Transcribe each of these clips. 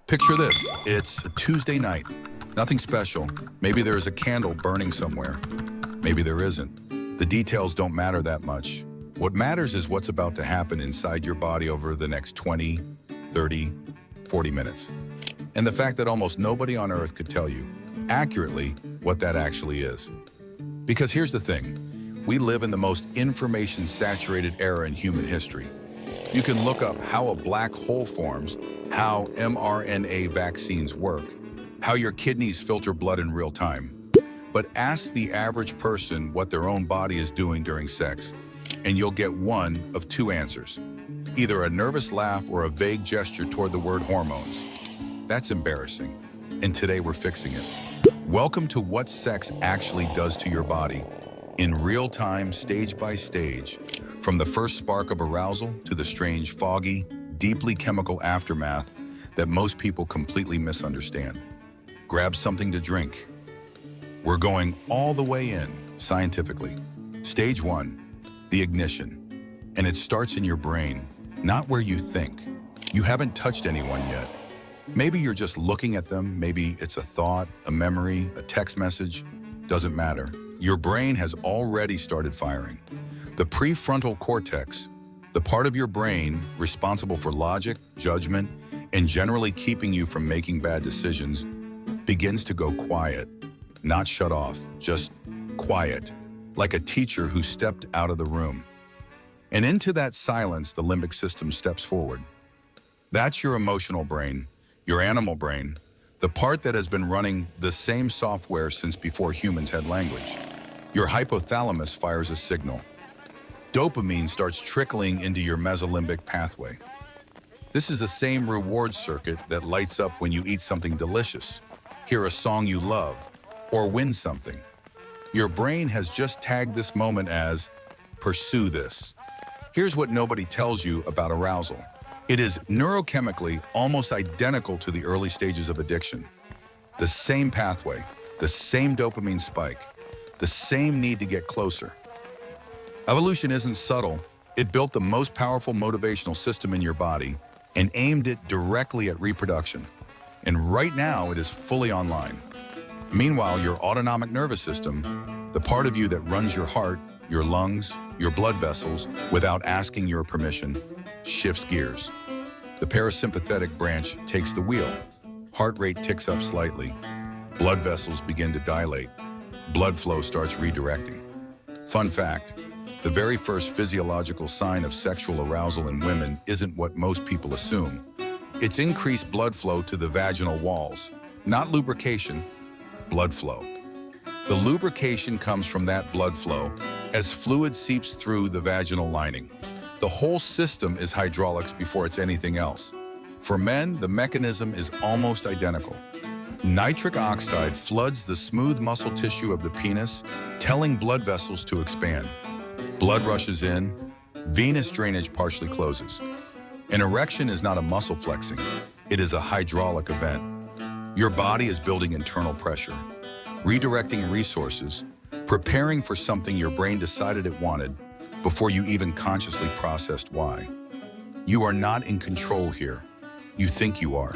Picture this. It's a Tuesday night. Nothing special. Maybe there is a candle burning somewhere. Maybe there isn't. The details don't matter that much. What matters is what's about to happen inside your body over the next 20, 30, 40 minutes. And the fact that almost nobody on earth could tell you accurately what that actually is. Because here's the thing. We live in the most information-saturated era in human history. You can look up how a black hole forms, how mRNA vaccines work, how your kidneys filter blood in real time. But ask the average person what their own body is doing during sex, and you'll get one of two answers. Either a nervous laugh or a vague gesture toward the word hormones. That's embarrassing, and today we're fixing it. Welcome to what sex actually does to your body, in real time, stage by stage, from the first spark of arousal to the strange, foggy, deeply chemical aftermath that most people completely misunderstand. Grab something to drink. We're going all the way in, scientifically. Stage 1, the ignition. And it starts in your brain, not where you think. You haven't touched anyone yet. Maybe you're just looking at them, maybe it's a thought, a memory, a text message. Doesn't matter. Your brain has already started firing. The prefrontal cortex, the part of your brain responsible for logic, judgment, and generally keeping you from making bad decisions, begins to go quiet. Not shut off, just quiet, like a teacher who stepped out of the room. And into that silence, the limbic system steps forward. That's your emotional brain, your animal brain, the part that has been running the same software since before humans had language. Your hypothalamus fires a signal. Dopamine starts trickling into your mesolimbic pathway. This is the same reward circuit that lights up when you eat something delicious, hear a song you love, or win something. Your brain has just tagged this moment as, pursue this. Here's what nobody tells you about arousal. It is neurochemically almost identical to the early stages of addiction. The same pathway, the same dopamine spike, the same need to get closer. Evolution isn't subtle. It built the most powerful motivational system in your body and aimed it directly at reproduction. And right now, it is fully online. Meanwhile, your autonomic nervous system, the part of you that runs your heart, your lungs, your blood vessels, without asking your permission, shifts gears. The parasympathetic branch takes the wheel. Heart rate ticks up slightly. Blood vessels begin to dilate. Blood flow starts redirecting. Fun fact, the very first physiological sign of sexual arousal in women isn't what most people assume. It's increased blood flow to the vaginal walls. Not lubrication, blood flow. The lubrication comes from that blood flow as fluid seeps through the vaginal lining. The whole system is hydraulics before it's anything else. For men, the mechanism is almost identical. Nitric oxide floods the smooth muscle tissue of the penis, telling blood vessels to expand. Blood rushes in, venous drainage partially closes. An erection is not a muscle flexing, it is a hydraulic event. Your body is building internal pressure, redirecting resources, preparing for something your brain decided it wanted before you even consciously processed why. You are not in control here. You think you are.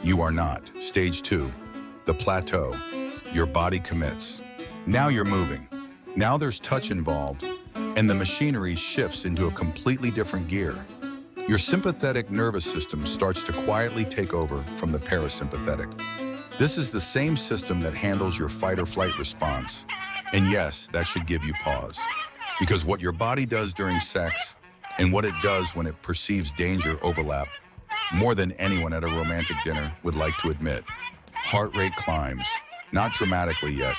You are not. Stage 2, the plateau. Your body commits. Now you're moving. Now there's touch involved, and the machinery shifts into a completely different gear. Your sympathetic nervous system starts to quietly take over from the parasympathetic. This is the same system that handles your fight or flight response. And yes, that should give you pause. Because what your body does during sex and what it does when it perceives danger overlap more than anyone at a romantic dinner would like to admit. Heart rate climbs, not dramatically yet.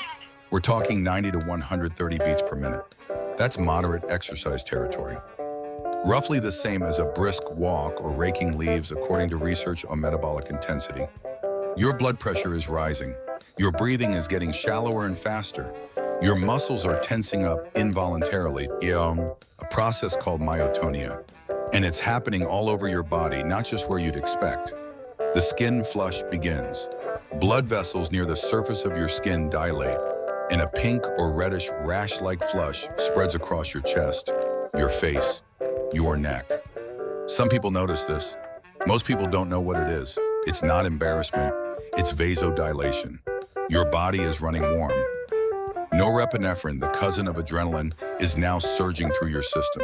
We're talking 90 to 130 beats per minute. That's moderate exercise territory. Roughly the same as a brisk walk or raking leaves according to research on metabolic intensity. Your blood pressure is rising. Your breathing is getting shallower and faster. Your muscles are tensing up involuntarily, a process called myotonia. And it's happening all over your body, not just where you'd expect. The skin flush begins. Blood vessels near the surface of your skin dilate, and a pink or reddish rash-like flush spreads across your chest, your face, your neck. Some people notice this. Most people don't know what it is. It's not embarrassment, it's vasodilation. Your body is running warm. Norepinephrine, the cousin of adrenaline, is now surging through your system.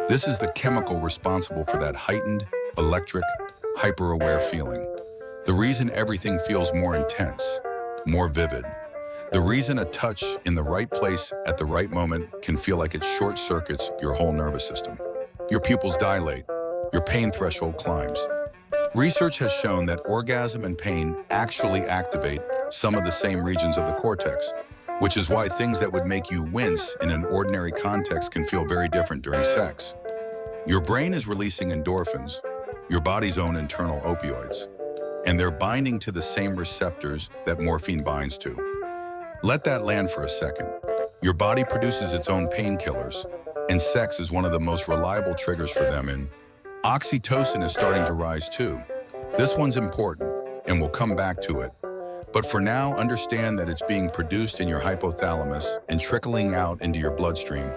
This is the chemical responsible for that heightened, electric, hyper-aware feeling. The reason everything feels more intense, more vivid. The reason a touch in the right place at the right moment can feel like it short-circuits your whole nervous system. Your pupils dilate, your pain threshold climbs. Research has shown that orgasm and pain actually activate some of the same regions of the cortex, which is why things that would make you wince in an ordinary context can feel very different during sex. Your brain is releasing endorphins, your body's own internal opioids, and they're binding to the same receptors that morphine binds to. Let that land for a second. Your body produces its own painkillers, and sex is one of the most reliable triggers for them, and oxytocin is starting to rise too. This one's important, and we'll come back to it. But for now, understand that it's being produced in your hypothalamus and trickling out into your bloodstream,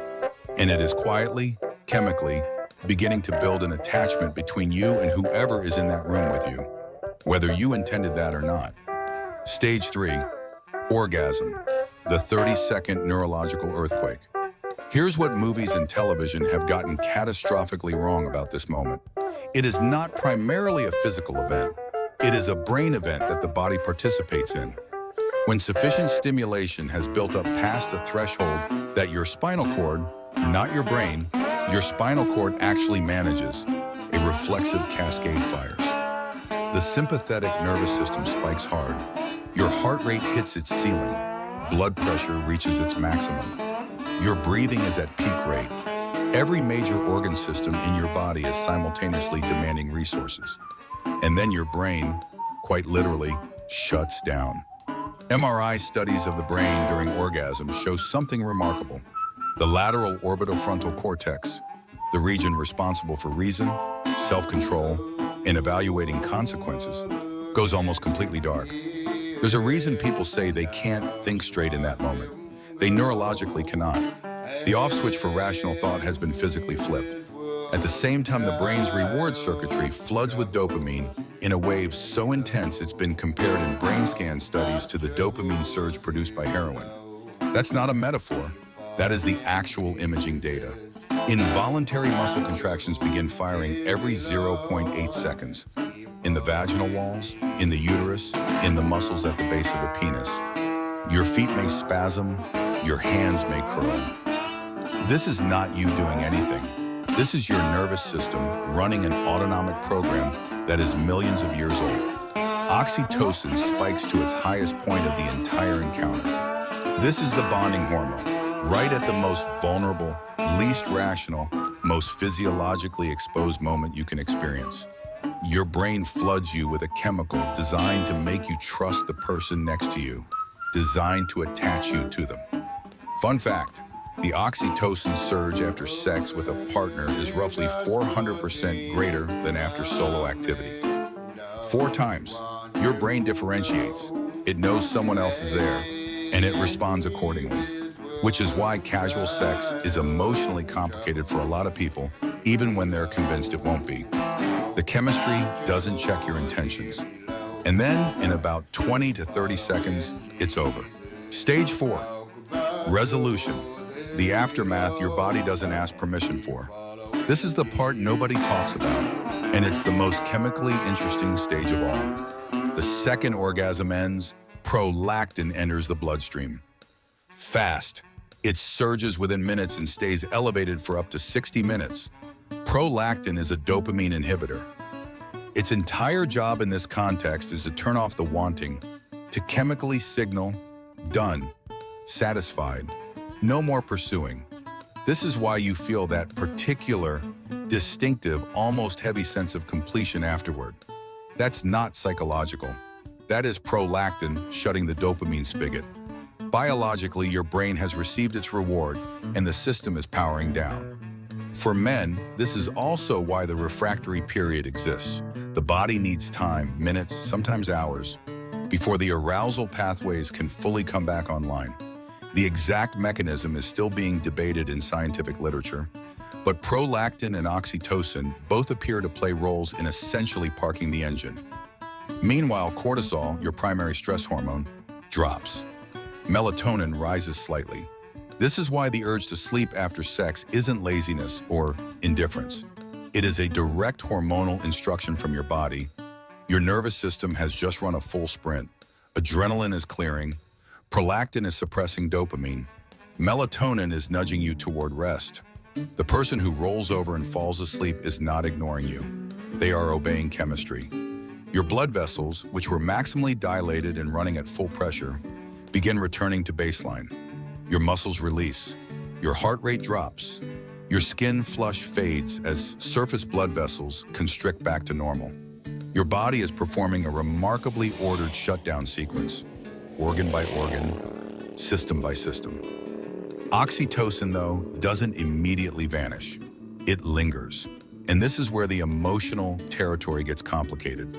and it is quietly, chemically, beginning to build an attachment between you and whoever is in that room with you, whether you intended that or not. Stage 3, orgasm, the 30-second neurological earthquake. Here's what movies and television have gotten catastrophically wrong about this moment. It is not primarily a physical event. It is a brain event that the body participates in. When sufficient stimulation has built up past a threshold that your spinal cord, not your brain, your spinal cord actually manages, a reflexive cascade fires. The sympathetic nervous system spikes hard. Your heart rate hits its ceiling. Blood pressure reaches its maximum. Your breathing is at peak rate. Every major organ system in your body is simultaneously demanding resources. And then your brain, quite literally, shuts down. MRI studies of the brain during orgasm show something remarkable. The lateral orbitofrontal cortex, the region responsible for reason, self-control, and evaluating consequences, goes almost completely dark. There's a reason people say they can't think straight in that moment. They neurologically cannot. The off switch for rational thought has been physically flipped. At the same time, the brain's reward circuitry floods with dopamine in a wave so intense it's been compared in brain scan studies to the dopamine surge produced by heroin. That's not a metaphor. That is the actual imaging data. Involuntary muscle contractions begin firing every 0.8 seconds. In the vaginal walls, in the uterus, in the muscles at the base of the penis. Your feet may spasm, your hands may curl. This is not you doing anything. This is your nervous system running an autonomic program that is millions of years old. Oxytocin spikes to its highest point of the entire encounter. This is the bonding hormone, right at the most vulnerable, least rational, most physiologically exposed moment you can experience. Your brain floods you with a chemical designed to make you trust the person next to you, designed to attach you to them. Fun fact, the oxytocin surge after sex with a partner is roughly 400% greater than after solo activity. 4 times. Your brain differentiates. It knows someone else is there, and it responds accordingly. Which is why casual sex is emotionally complicated for a lot of people, even when they're convinced it won't be. The chemistry doesn't check your intentions. And then, in about 20 to 30 seconds, it's over. Stage 4, resolution. The aftermath your body doesn't ask permission for. This is the part nobody talks about, and it's the most chemically interesting stage of all. The second orgasm ends, prolactin enters the bloodstream. Fast. It surges within minutes and stays elevated for up to 60 minutes. Prolactin is a dopamine inhibitor. Its entire job in this context is to turn off the wanting, to chemically signal, done, satisfied, no more pursuing. This is why you feel that particular, distinctive, almost heavy sense of completion afterward. That's not psychological. That is prolactin shutting the dopamine spigot. Biologically, your brain has received its reward and the system is powering down. For men, this is also why the refractory period exists. The body needs time, minutes, sometimes hours, before the arousal pathways can fully come back online. The exact mechanism is still being debated in scientific literature, but prolactin and oxytocin both appear to play roles in essentially parking the engine. Meanwhile, cortisol, your primary stress hormone, drops. Melatonin rises slightly. This is why the urge to sleep after sex isn't laziness or indifference. It is a direct hormonal instruction from your body. Your nervous system has just run a full sprint. Adrenaline is clearing. Prolactin is suppressing dopamine. Melatonin is nudging you toward rest. The person who rolls over and falls asleep is not ignoring you. They are obeying chemistry. Your blood vessels, which were maximally dilated and running at full pressure, begin returning to baseline. Your muscles release. Your heart rate drops. Your skin flush fades as surface blood vessels constrict back to normal. Your body is performing a remarkably ordered shutdown sequence, organ by organ, system by system. Oxytocin, though, doesn't immediately vanish. It lingers. And this is where the emotional territory gets complicated.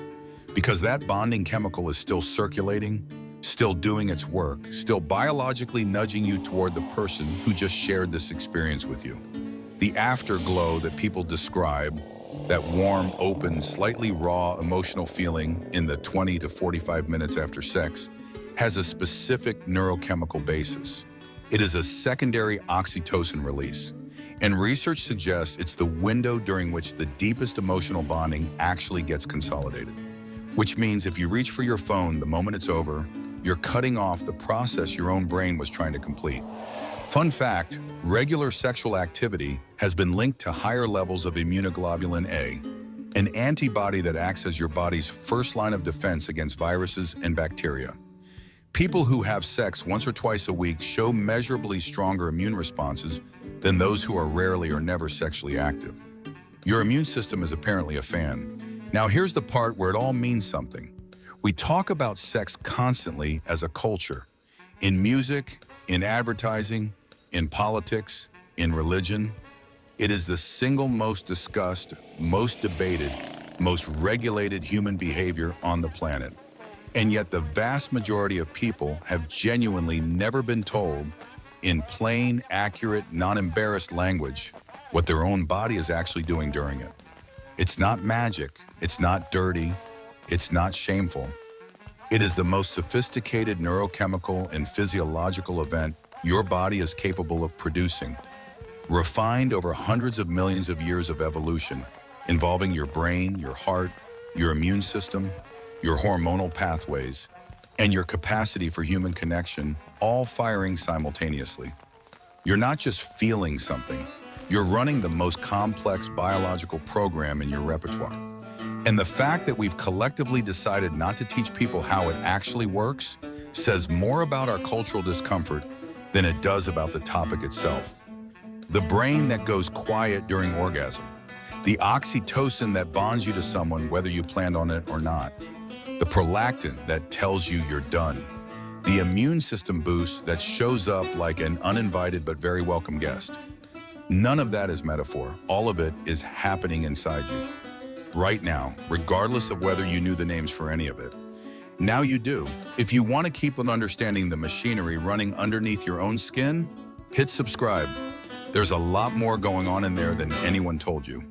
Because that bonding chemical is still circulating, still doing its work, still biologically nudging you toward the person who just shared this experience with you. The afterglow that people describe, that warm, open, slightly raw emotional feeling in the 20 to 45 minutes after sex, has a specific neurochemical basis. It is a secondary oxytocin release, and research suggests it's the window during which the deepest emotional bonding actually gets consolidated. Which means if you reach for your phone the moment it's over, you're cutting off the process your own brain was trying to complete. Fun fact, regular sexual activity has been linked to higher levels of immunoglobulin A, an antibody that acts as your body's first line of defense against viruses and bacteria. People who have sex once or twice a week show measurably stronger immune responses than those who are rarely or never sexually active. Your immune system is apparently a fan. Now here's the part where it all means something. We talk about sex constantly as a culture, in music, in advertising, in politics, in religion. It is the single most discussed, most debated, most regulated human behavior on the planet. And yet the vast majority of people have genuinely never been told, in plain, accurate, non-embarrassed language, what their own body is actually doing during it. It's not magic, it's not dirty, it's not shameful. It is the most sophisticated neurochemical and physiological event your body is capable of producing, refined over hundreds of millions of years of evolution, involving your brain, your heart, your immune system, your hormonal pathways, and your capacity for human connection, all firing simultaneously. You're not just feeling something, you're running the most complex biological program in your repertoire. And the fact that we've collectively decided not to teach people how it actually works says more about our cultural discomfort than it does about the topic itself. The brain that goes quiet during orgasm, the oxytocin that bonds you to someone whether you planned on it or not, the prolactin that tells you you're done, the immune system boost that shows up like an uninvited but very welcome guest. None of that is metaphor. All of it is happening inside you. Right now, regardless of whether you knew the names for any of it. Now you do. If you want to keep on understanding the machinery running underneath your own skin, hit subscribe. There's a lot more going on in there than anyone told you.